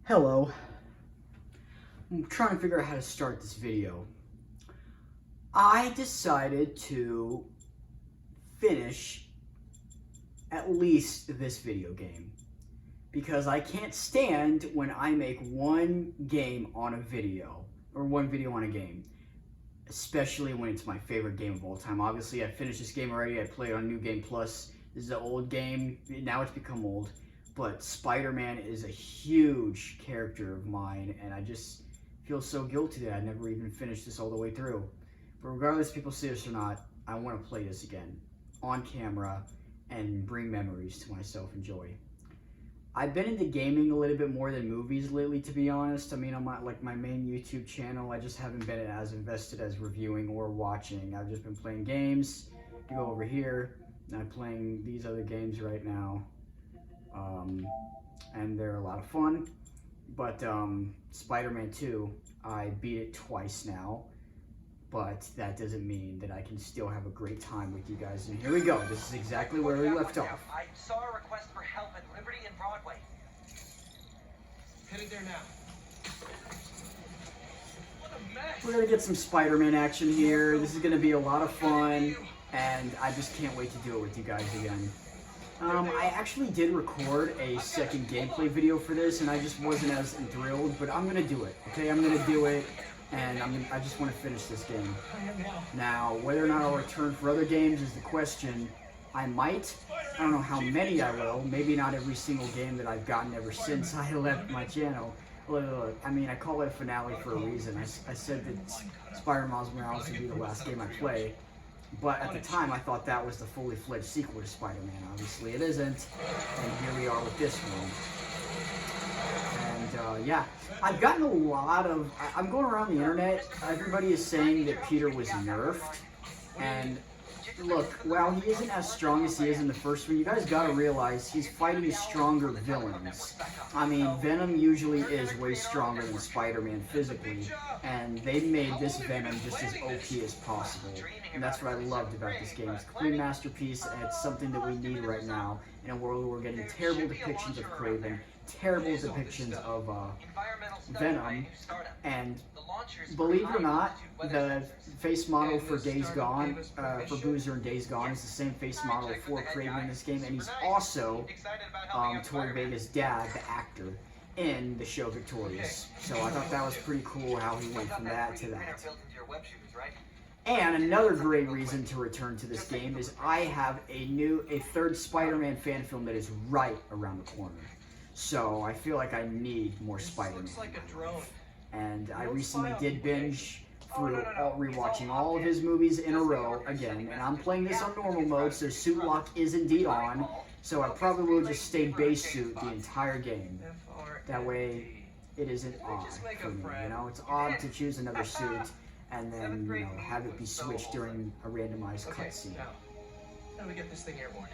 Hello. I'm trying to figure out how to start this video. I decided to finish at least this video game because I can't stand when I make one game on a video or one video on a game, especially when it's my favorite game of all time. Obviously, I finished this game already. I played on New Game Plus. This is an old game. Now it's become old. But Spider-Man is a huge character of mine, and I just feel so guilty that I never even finished this all the way through. But regardless if people see this or not, I want to play this again, on camera, and bring memories to myself and joy. I've been into gaming a little bit more than movies lately, to be honest. I mean, on my main YouTube channel, I just haven't been as invested as reviewing or watching. I've just been playing games. You go over here, and I'm playing these other games right now. And they're a lot of fun, but Spider-Man 2, I beat it twice now, but that doesn't mean that I can still have a great time with you guys. And here we go. This is exactly where we left off. I saw a request for help at Liberty and Broadway. Headed there now. What a mess. We're gonna get some Spider-Man action here. This is gonna be a lot of fun, and I just can't wait to do it with you guys again. I actually did record a second gameplay video for this, and I just wasn't as thrilled, but I'm gonna do it, okay? I'm gonna do it, and I just want to finish this game. Now, whether or not I'll return for other games is the question. I might. I don't know how many I will. Maybe not every single game that I've gotten ever since I left my channel. Look, I mean, I call it a finale for a reason. I said that Spider-Man Miles Morales would be the last game I play. But at the time, I thought that was the fully fledged sequel to Spider-Man. Obviously, it isn't. And here we are with this one. And yeah, I've gotten a lot of. I'm going around the internet. Everybody is saying that Peter was nerfed. And look, while he isn't as strong as he is in the first one, you guys gotta realize he's fighting stronger villains. I mean, Venom usually is way stronger than Spider-Man physically, and they made this Venom just as OP as possible. And that's what I loved about this game. It's a complete masterpiece, and it's something that we need right now in a world where we're getting terrible depictions of Kraven, terrible depictions of Venom, and believe it or not, the face model for Days Gone, for Boozer in Days Gone, is the same face model for Kraven in this game, and he's also Tori Vega's dad, the actor, in the show Victorious. So I thought that was pretty cool how he went from that to that. And another great reason to return to this game is I have a third Spider-Man fan film that is right around the corner. So I feel like I need more Spider-Man. And I recently did binge through rewatching all of his movies in a row again. And I'm playing this on normal mode, so suit lock is indeed on. So I probably will just stay base suit the entire game. That way it isn't odd for me, you know? It's odd to choose another suit and then, you know, have it be switched during a randomized cutscene. How do we get this thing airborne?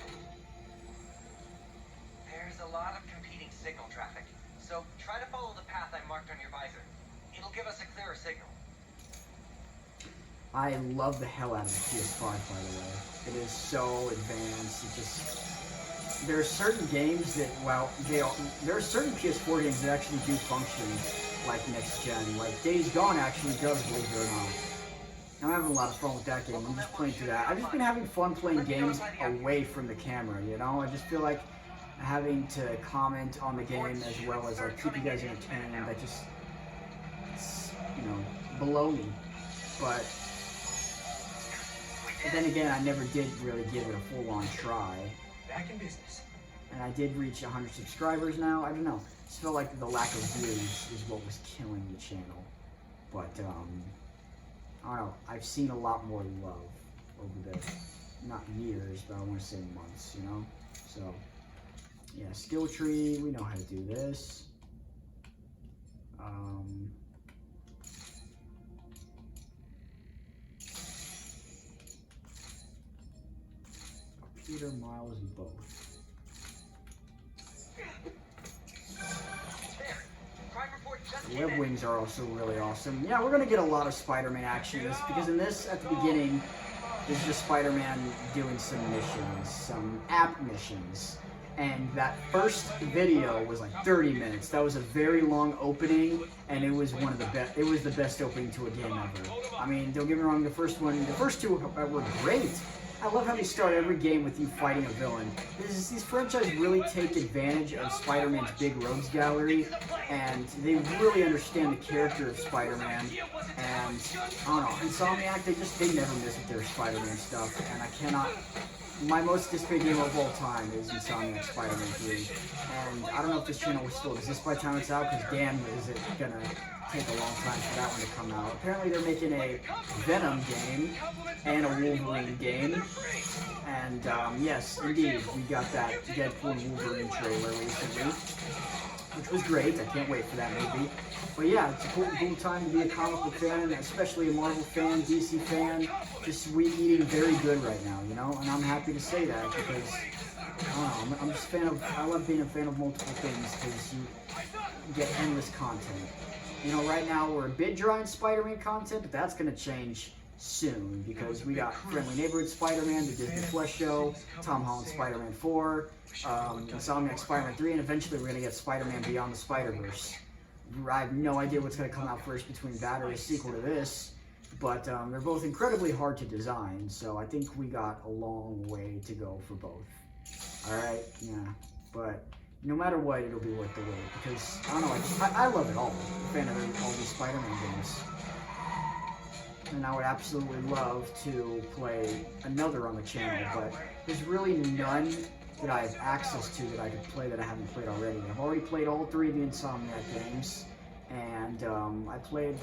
There's a lot of competing signal traffic, so try to follow the path I marked on your visor. It'll give us a clearer signal. I love the hell out of the PS5, by the way. It is so advanced. It just... There are certain games that, well, there are certain PS4 games that actually do function like next gen. Like Days Gone actually does, believe it or not. I'm having a lot of fun with that game. I'm just playing through that. I've just been having fun playing games away from the camera, you know? I just feel like having to comment on the game as well as like keep you guys entertained, that just, it's, you know, below me. But then again, I never did really give it a full-on try. Back in business. And I did reach 100 subscribers now. I don't know. I just felt like the lack of views is what was killing the channel. But, I don't know. I've seen a lot more love over the, not years, but I want to say months, you know? So, yeah, skill tree. We know how to do this. Peter, Miles, and both. The web wings are also really awesome. Yeah, we're gonna get a lot of Spider-Man action in this because in this, at the beginning, there's just Spider-Man doing some missions, some app missions, and that first video was like 30 minutes. That was a very long opening, and it was one of the best. It was the best opening to a game ever. I mean, don't get me wrong. The first two were great. I love how they start every game with you fighting a villain. These franchises really take advantage of Spider-Man's big rogues gallery, and they really understand the character of Spider-Man. And I don't know, Insomniac, they never miss with their Spider-Man stuff, and I cannot. My most anticipated game of all time is Insomniac Spider-Man 3, and I don't know if this channel will still exist by the time it's out, because damn, is it gonna take a long time for that one to come out. Apparently they're making a Venom game and a Wolverine game, and yes, indeed, we got that Deadpool and Wolverine trailer recently, which was great. I can't wait for that movie. But yeah, it's a cool time to be a comic book fan, especially a Marvel fan, DC fan. Just eating very good right now, you know? And I'm happy to say that because, I don't know, I'm just a fan of, I love being a fan of multiple things because you get endless content. You know, right now we're a bit dry in Spider-Man content, but that's going to change soon because we got Friendly Neighborhood Spider-Man, the Disney Plus show, Tom Holland Spider-Man 4, Insomniac Spider-Man 3, and eventually we're going to get Spider-Man Beyond the Spider-Verse. I have no idea what's going to come out first between that or a sequel to this, but they're both incredibly hard to design, so I think we got a long way to go for both. Alright, yeah, but no matter what, it'll be worth the wait, because, I don't know, I love it all. I'm a fan of all these Spider-Man games. And I would absolutely love to play another on the channel, but there's really none that I have access to that I could play that I haven't played already. I've already played all three of the Insomniac games, and I played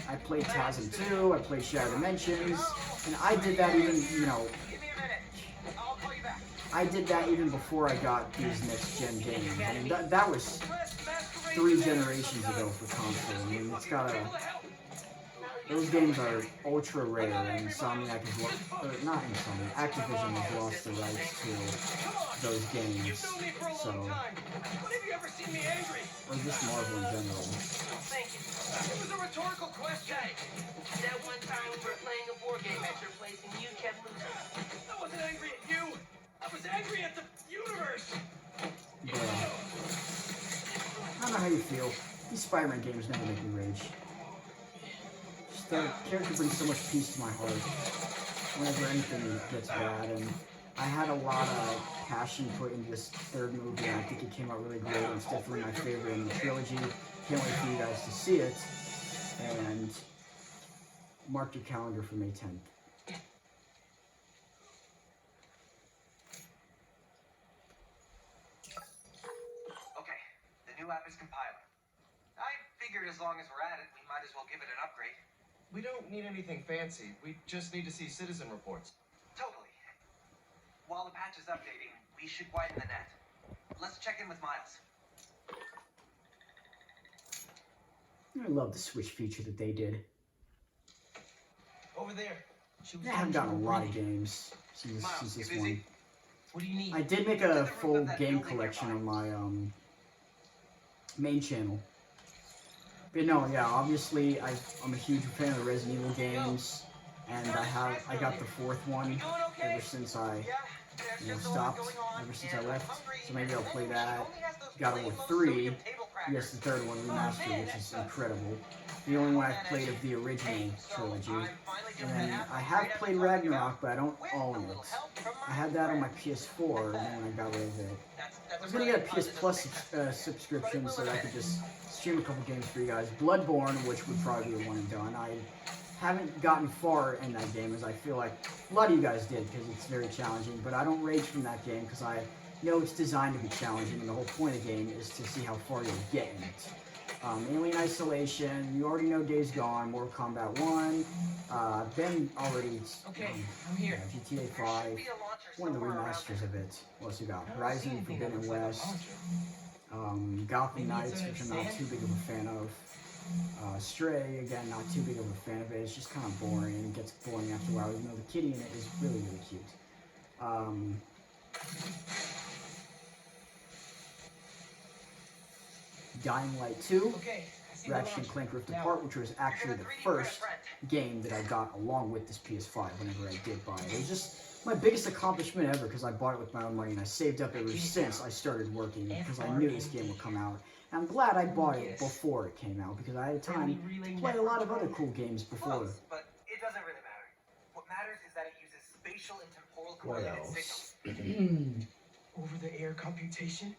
I played TASM 2, I played Shattered Dimensions, and I did that even, I did that even before I got these next-gen games. I mean, that was 3 generations ago for console. I mean, it's got a... Those games are ultra rare, and Insomniac has lost, not Insomniac, Activision has lost the rights to those games, so, or just Marvel in general. Thank you. It was a rhetorical question. That one time we were playing a board game at your place and you kept losing. I wasn't angry at you. I was angry at the universe. Yeah. I don't know how you feel. These Spider-Man games never make me rage. The character brings so much peace to my heart whenever anything gets bad, and I had a lot of passion put into this third movie, and I think it came out really great, and it's definitely my favorite in the trilogy. Can't wait for you guys to see it, and mark your calendar for May 10th. Okay, the new app is compiling. I figured as long as we're at it, we might as well give it an upgrade. We don't need anything fancy. We just need to see citizen reports. Totally. While the patch is updating, we should widen the net. Let's check in with Miles. I love the Switch feature that they did. Over there. I haven't gotten a lot of games since this one. What do you need? I did make a full game collection on my main channel. But no, yeah, obviously I'm a huge fan of the Resident Evil games, and I got the 4th one ever since I stopped, ever since I left. So maybe I'll play that. God of War 3, yes, the 3rd one remastered, which is incredible. The only one I've played of the original trilogy. And then I have played Ragnarok, but I don't own it. I had that on my PS4, and then I got rid of it. I was gonna get a PS Plus subscription so that I could just stream a couple games for you guys. Bloodborne, which would probably be a one and done. I haven't gotten far in that game, as I feel like a lot of you guys did, because it's very challenging. But I don't rage from that game because I know it's designed to be challenging, and the whole point of the game is to see how far you'll get in it. Alien Isolation, you already know Days Gone, Mortal Kombat 1, Ben already, I'm here. GTA 5, one of the remasters of it. What else you got? Horizon Forbidden West, Gotham Knights, which I'm not too big of a fan of. Stray, again, not too big of a fan of it. It's just kind of boring, and it gets boring after a while, even though the kitty in it is really, really cute. Dying Light 2, Ratchet and Clank Rift Apart, which was actually the first game that I got along with this PS5 whenever I did buy it. It was just my biggest accomplishment ever because I bought it with my own money and I saved up ever since I started working because I knew this game would come out. And I'm glad I bought it before it came out because I had time to play a lot of other cool games before. Close, but it doesn't really matter. What matters is that it uses spatial and temporal What coordinate else? signals. Over-the-air computation?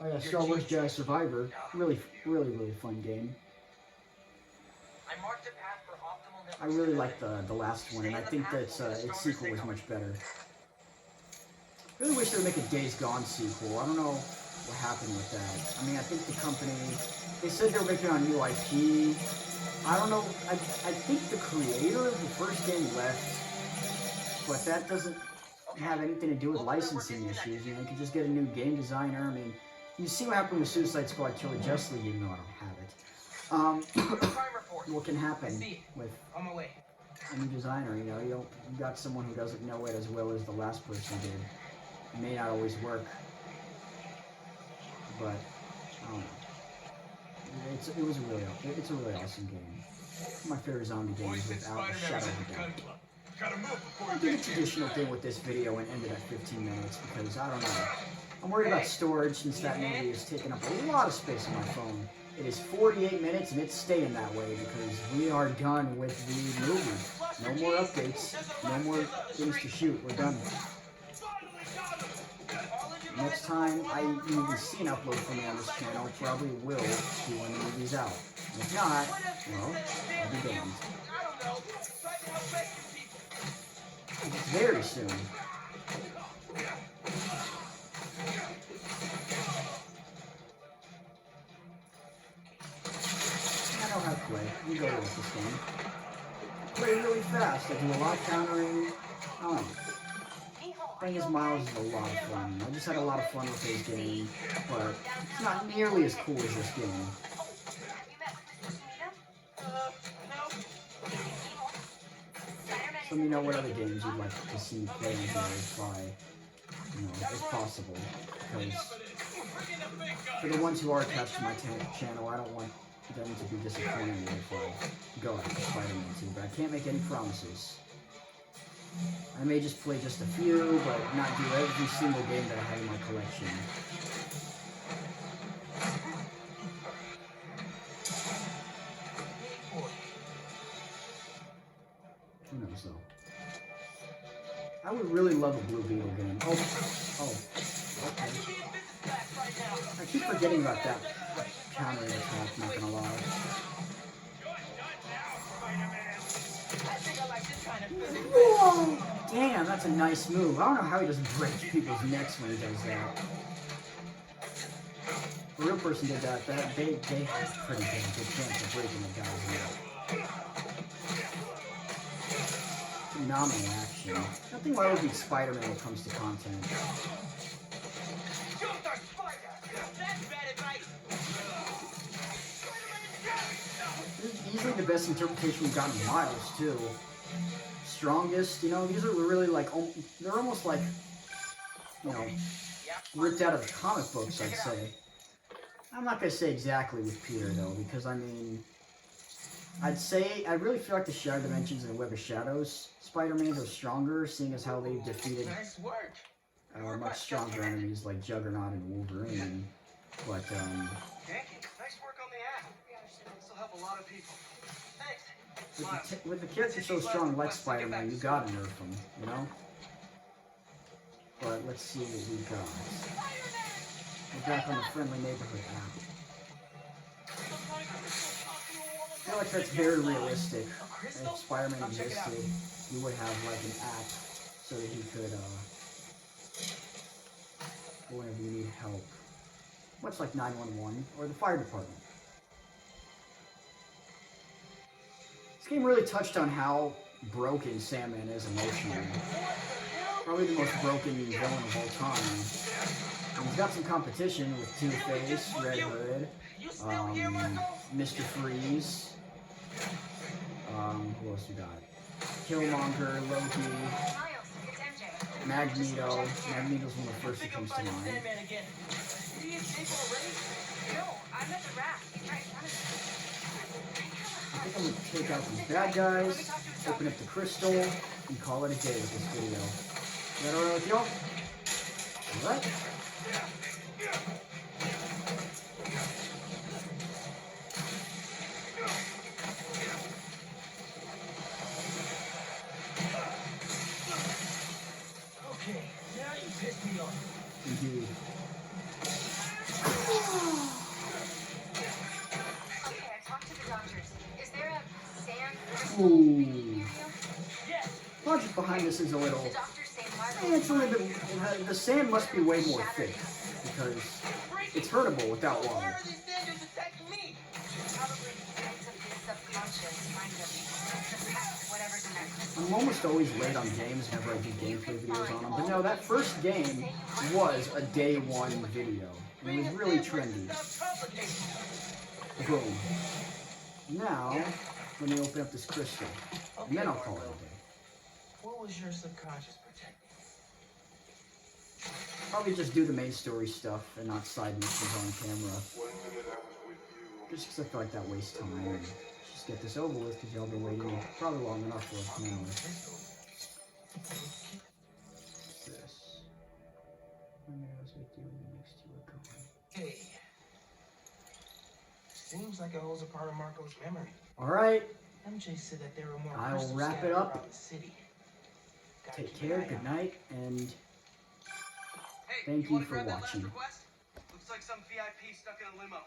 Oh yeah, Star Wars Jedi Survivor. Really fun game. I marked a path for optimal I network really stability. like the last one, and I think that its sequel was much better. I really wish they would make a Days Gone sequel. I don't know what happened with that. I mean, I think the company, they said they were making on new IP. I don't know. I think the creator of the first game left, but that doesn't have anything to do with licensing issues. You know, you could just get a new game designer. I mean, you see what happened with Suicide Squad Killer Justice League, even though I don't have it. Crime report. What can happen see. with On my way. a new designer? You know, you got someone who doesn't know it as well as the last person did. It may not always work, but I don't know. It's a really awesome game. My favorite zombie game is without a shadow of a doubt. I did a traditional thing with this video and ended at 15 minutes because I don't know. I'm worried about storage since that movie is taking up a lot of space on my phone. It is 48 minutes and it's staying that way because we are done with the movie. No more updates, no more things to shoot. We're done. Next time I even see an upload from me on this channel, probably will be when the movie's out. And if not, well, I'll be damned. I don't know. Try to help rescue people. It's very soon. I know how to play. We go with this game. Play really fast. I do a lot of countering. Playing as Miles is a lot of fun. I just had a lot of fun with this game, but it's not nearly as cool as this game. Let me know what other games you'd like to see me play in here if possible. Because for the ones who are attached to my channel, I don't want them to be disappointed if I go after Spider-Man 2, but I can't make any promises. I may just play just a few, but not do every single game that I have in my collection. Who knows though? I would really love a Blue Beetle game. Oh, okay. I keep forgetting about that countering attack, not gonna lie. Whoa! Damn, that's a nice move. I don't know how he doesn't break people's necks when he does that. If a real person did that, they have a pretty damn good chance of breaking a guy's neck. Phenomenal action. Nothing will ever beat Spider-Man when it comes to content. This is easily the best interpretation we've gotten of Miles, too. Strongest, you know, these are really like, they're almost like, you know, ripped out of the comic books, I'd say. I'm not going to say exactly with Peter, though, because, I mean, I really feel like the Shadow Dimensions and the Web of Shadows Spider-Man are stronger, seeing as how they've defeated Nice work. much stronger enemies like Juggernaut and Wolverine. But, Thank you. Nice work on the app. This will help a lot of people. Thanks. with the character so strong like Spider-Man, you gotta nerf him, you know? But let's see what we got. We're back on the Friendly Neighborhood app. I feel like that's very realistic. If Spider-Man existed, you would have like an app so that he could, whenever you need help. Much like 911 or the fire department. This game really touched on how broken Sandman is emotionally. Probably the most broken villain of all time. And he's got some competition with Two-Face, Red Hood, Mr. Freeze. Who else we got? Killmonger, Loki, Magneto. Magneto's one of the I first that think I'm comes to finding mind. Sandman again. Did he escape already? No, I'm at the raft. He's right in front of me. I think I'm gonna take out these bad guys, open up the crystal, and call it a day with this video. Is that alright with y'all? Alright. Okay, now you pissed me off. Indeed. Okay, I talked to the doctors. Is there a sand crystal Ooh. near you? Yes. Logic behind this is a little. The doctors say Marvel. It's a little bit. The sand must be way more thick because it's hurtable without Why water. are these standards attacking me? Probably bits of his subconscious kind of suppressed whatever's in that crystal. I'm almost always late on games whenever I do gameplay videos on them. But no, that first game was a day one video. And it was really trendy. Stop complicating. Boom. Now, let me open up this crystal. And then I'll call it a day. What was your subconscious protecting? Probably just do the main story stuff and not side missions on camera. Just because I feel like that wastes time. And just get this over with because y'all been waiting probably long enough for an hour. What's this? When I was with you and the next two were gone. Hey. Seems like it holds a part of Marco's memory. Alright, MJ said that there were more I will crystals wrap it scattered up. around the city. Gotta take keep an care, eye good out. night, and Hey, Thank you wanna for grab that last watching. request? Looks like some VIP stuck in a limo.